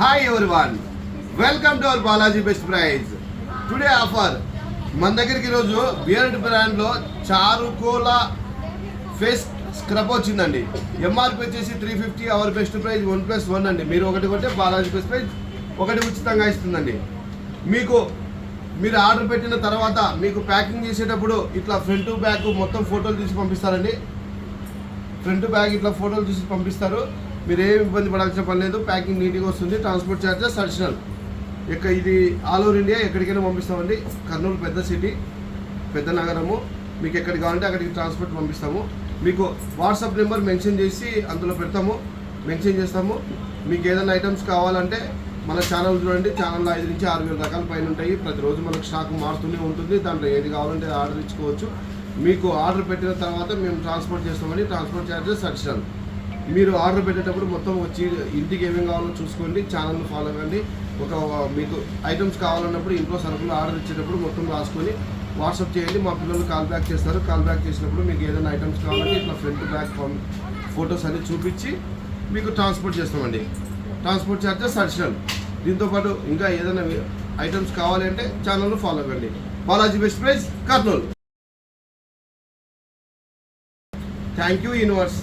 Hi everyone, welcome to our Balaji best price. Today offer మన దగ్గరికి ఈరోజు బియర్డ్ బ్రాండ్లో చారుకోలా ఫేస్ స్క్రబ్ వచ్చిందండి. ఎంఆర్పి వచ్చేసి 350, అవర్ బెస్ట్ ప్రైజ్ 1+1 అండి. మీరు ఒకటి కొంటే బాలాజీ బెస్ట్ ప్రైజ్ ఒకటి ఉచితంగా ఇస్తుందండి. మీరు ఆర్డర్ పెట్టిన తర్వాత మీకు ప్యాకింగ్ చేసేటప్పుడు ఇట్లా ఫ్రంట్ బ్యాక్ మొత్తం ఫోటోలు తీసి పంపిస్తారండి. ఫ్రంట్ బ్యాగ్ ఇట్లా ఫోటోలు తీసి పంపిస్తారు. మీరు ఏమి ఇబ్బంది పడాల్సిన పని లేదు. ప్యాకింగ్ నీట్గా వస్తుంది. Transport charges additional. ఇది ఆల్ ఓవర్ ఇండియా ఎక్కడికైనా పంపిస్తామండి. కర్నూలు పెద్ద సిటీ, పెద్ద నగరము. మీకు ఎక్కడికి కావాలంటే అక్కడికి ట్రాన్స్పోర్ట్ పంపిస్తాము. మీకు వాట్సాప్ నెంబర్ మెన్షన్ చేసి అందులో పెడతాము, మెన్షన్ చేస్తాము. మీకు ఏదైనా ఐటమ్స్ కావాలంటే మన ఛానల్ చూడండి. ఛానల్లో 5 నుంచి 6 వేల రకాల పైన ఉంటాయి. ప్రతిరోజు మనకు స్టాక్ మారుతూనే ఉంటుంది. దాంట్లో ఏది కావాలంటే ఆర్డర్ ఇచ్చుకోవచ్చు. మీకు ఆర్డర్ పెట్టిన తర్వాత మేము ట్రాన్స్పోర్ట్ చేస్తామని. Transport charges additional. మీరు ఆర్డర్ పెట్టేటప్పుడు మొత్తం వచ్చి ఇంటికి ఏమేమి కావాలో చూసుకోండి. ఛానల్ని ఫాలో అవ్వండి. మీకు ఐటమ్స్ కావాలన్నప్పుడు ఇంట్లో సరుకులు ఆర్డర్ ఇచ్చేటప్పుడు మొత్తం రాసుకొని వాట్సాప్ చేయండి. మా పిల్లలు కాల్ బ్యాక్ చేస్తారు. కాల్ బ్యాక్ చేసినప్పుడు మీకు ఏదైనా ఐటమ్స్ కావాలంటే ఇట్లా ఫ్రంట్ బ్యాక్ ఫొటోస్ అన్ని చూపించి మీకు ట్రాన్స్పోర్ట్ చేస్తామండి. Transport charges additional. దీంతోపాటు ఇంకా ఏదైనా ఐటమ్స్ కావాలి అంటే ఛానల్ను ఫాలో అవ్వండి. Balaji best price, Kurnool. Thank you universe.